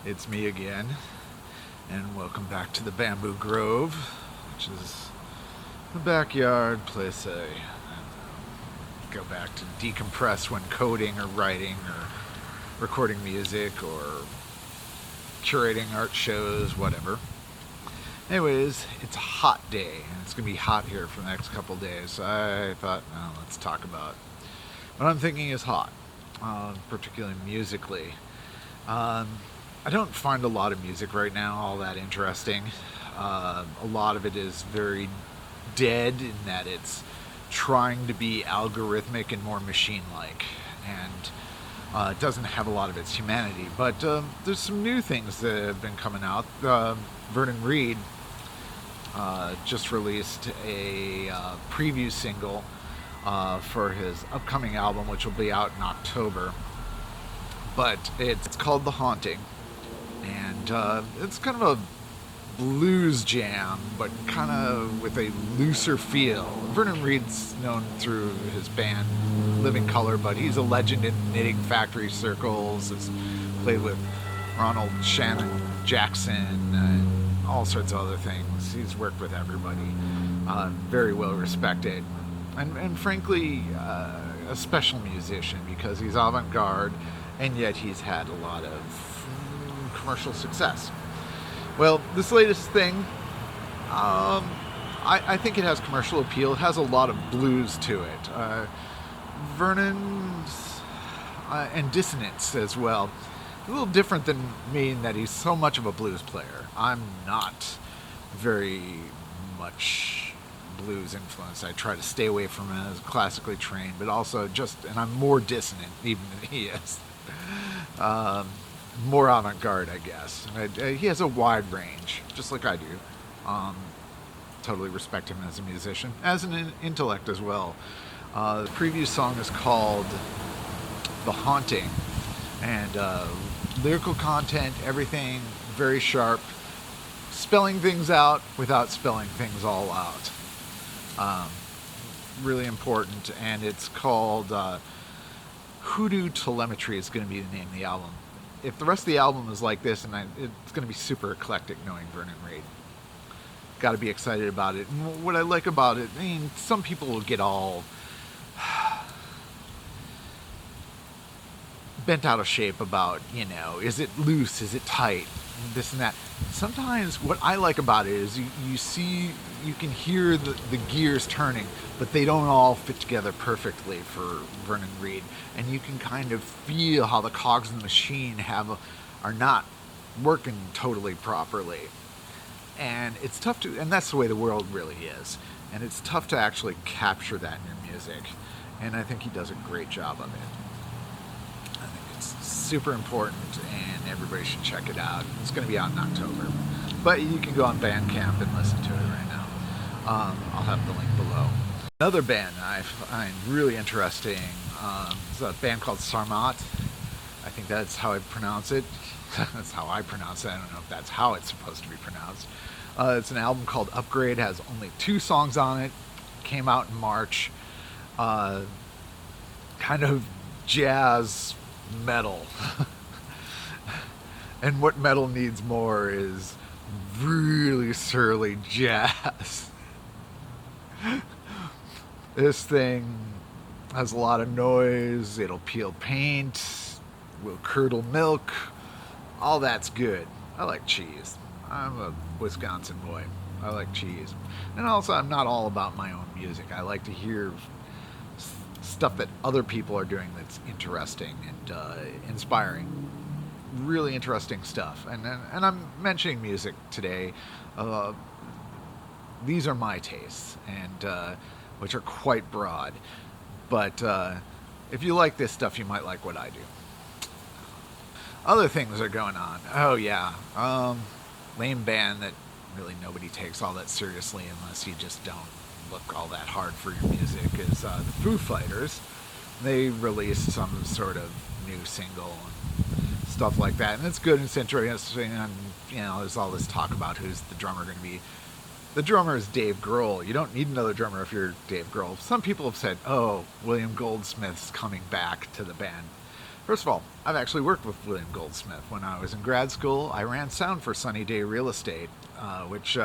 It's me again, and welcome back to the Bamboo Grove, which is the backyard place I go back to decompress when coding or writing or recording music or curating art shows, whatever. Anyways, it's a hot day, and it's going to be hot here for the next couple days. So I thought, let's talk about what I'm thinking is hot, particularly musically. Um, I don't find a lot of music right now all that interesting. A lot of it is very dead in that it's trying to be algorithmic and more machine-like, and it doesn't have a lot of its humanity. But there's some new things that have been coming out. Vernon Reid just released a preview single for his upcoming album, which will be out in October. But it's called The Haunting, and it's kind of a blues jam, but kind of with a looser feel. Vernon Reid's known through his band Living Colour, but he's a legend in knitting factory circles. Has played with Ronald Shannon Jackson and all sorts of other things. He's worked with everybody. Very well respected, and frankly, a special musician because he's avant-garde, and yet he's had a lot of commercial success. Well, this latest thing, I think it has commercial appeal. It has a lot of blues to it. Vernon's and dissonance as well. A little different than me in that he's so much of a blues player. I'm not very much blues influenced. I try to stay away from it as classically trained, but also and I'm more dissonant even than he is. More avant-garde, I guess. He has a wide range, just like I do. Totally respect him as a musician, as an intellect as well. The preview song is called The Haunting, and lyrical content, everything very sharp, spelling things out without spelling things all out. Really important, and it's called Hoodoo Telemetry is going to be the name of the album. If the rest of the album is like this, it's going to be super eclectic knowing Vernon Reid. Got to be excited about it. And what I like about it, some people will get all bent out of shape about, is it loose, is it tight, this and that. Sometimes what I like about it is you can hear the gears turning, but they don't all fit together perfectly for Vernon Reid, and you can kind of feel how the cogs in the machine are not working totally properly. And it's tough and that's the way the world really is, and it's tough to actually capture that in your music, and I think he does a great job of it. I think it's super important, and everybody should check it out. It's going to be out in October, but you can go on Bandcamp and listen to it right now. I'll have the link below. Another band I find really interesting is a band called Sarmat. I think that's how I pronounce it. That's how I pronounce it. I don't know if that's how it's supposed to be pronounced. It's an album called Upgrade. It has only 2 songs on it. Came out in March. Kind of jazz metal. And what metal needs more is really surly jazz. This thing has a lot of noise. It'll peel paint. Will curdle milk. All that's good. I like cheese. I'm a Wisconsin boy. I like cheese. And also, I'm not all about my own music. I like to hear stuff that other people are doing that's interesting and inspiring. Really interesting stuff. And I'm mentioning music today. These are my tastes, and which are quite broad. But if you like this stuff, you might like what I do. Other things are going on. Oh yeah, lame band that really nobody takes all that seriously unless you just don't look all that hard for your music is the Foo Fighters. They released some sort of new single and stuff like that, and it's good and it's interesting. And there's all this talk about who's the drummer going to be. The drummer is Dave Grohl. You don't need another drummer if you're Dave Grohl. Some people have said, "Oh, William Goldsmith's coming back to the band." First of all, I've actually worked with William Goldsmith. When I was in grad school, I ran sound for Sunny Day Real Estate, which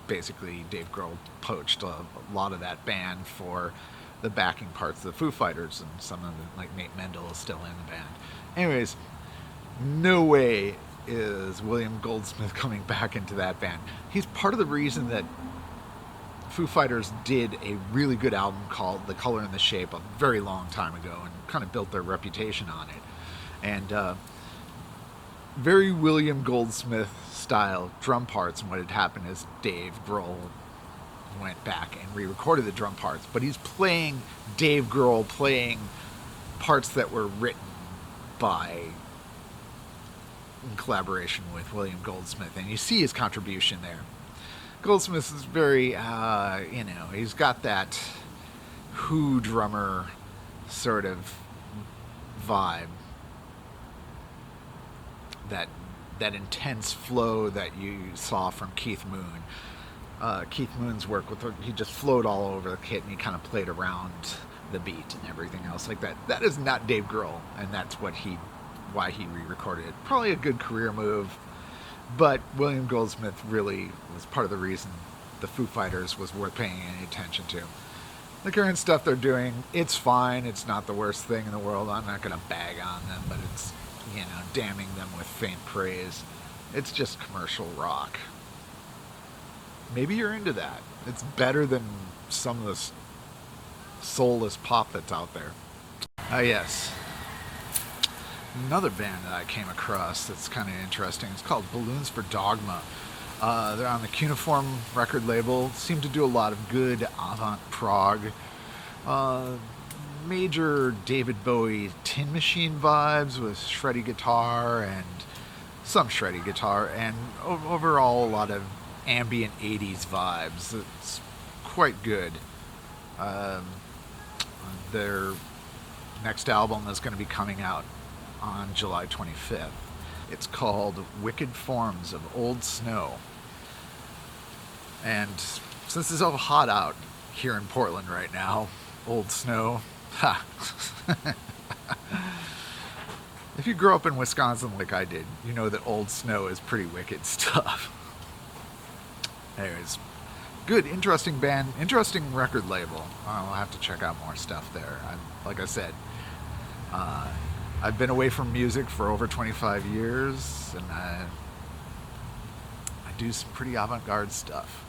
basically Dave Grohl poached a lot of that band for the backing parts of the Foo Fighters, and some of the, like Nate Mendel is still in the band. Anyways, no way is William Goldsmith coming back into that band. He's part of the reason that Foo Fighters did a really good album called The Color and the Shape a very long time ago and kind of built their reputation on it. And very William Goldsmith style drum parts, and what had happened is Dave Grohl went back and re-recorded the drum parts, but he's playing Dave Grohl playing parts that were written by in collaboration with William Goldsmith, and you see his contribution there. Goldsmith is very, he's got that Who drummer sort of vibe, that intense flow that you saw from Keith Moon. Keith Moon's work he just flowed all over the kit, and he kind of played around the beat and everything else like that. That is not Dave Grohl, and that's why he re-recorded it. Probably a good career move, but William Goldsmith really was part of the reason the Foo Fighters was worth paying any attention to. The current stuff they're doing, it's fine. It's not the worst thing in the world. I'm not going to bag on them, but it's, damning them with faint praise. It's just commercial rock. Maybe you're into that. It's better than some of this soulless pop that's out there. Yes. Another band that I came across that's kind of interesting. It's called Balloons for Dogma. They're on the Cuneiform record label. Seem to do a lot of good avant prog. Major David Bowie Tin Machine vibes with shreddy guitar and some shreddy guitar, and overall a lot of ambient 80s vibes. It's quite good. Their next album is going to be coming out on July 25th. It's called Wicked Forms of Old Snow. And since it's so hot out here in Portland right now, old snow, ha. If you grew up in Wisconsin like I did, you know that old snow is pretty wicked stuff. Anyways, good, interesting band, interesting record label. I'll have to check out more stuff there. Like I said, I've been away from music for over 25 years, and I do some pretty avant-garde stuff.